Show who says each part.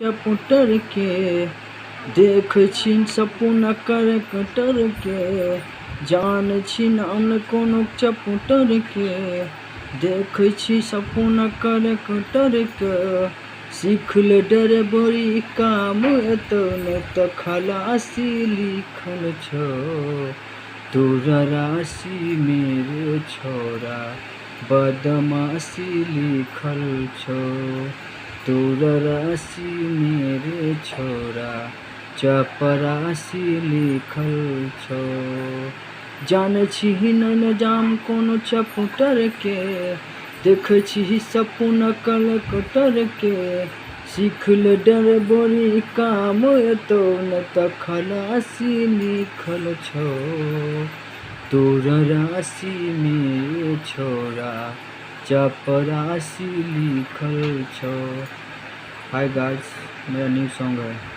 Speaker 1: चपुटर के देख छिन सपना कर कटर के जान छी नाम कोनो चपुटर के देख छी सपना कर कटर के सीख ले डर बड़ी काम एतो न त खलासी लिखल छो तोरा राशि मेरे छोरा बदमाशी लिखल छो तोरा राशि मेरे छोरा चपरासी लिखल छो जान छी न जाम कोनो चपुटर के देख छी सपना कल कटर के सीख ले डर बड़ी काम एतो न त खलासी लिखल छो तोरा राशि मेरे छोरा चपरासी लिखल छो। हाय गाइस, मेरा न्यू सॉन्ग है।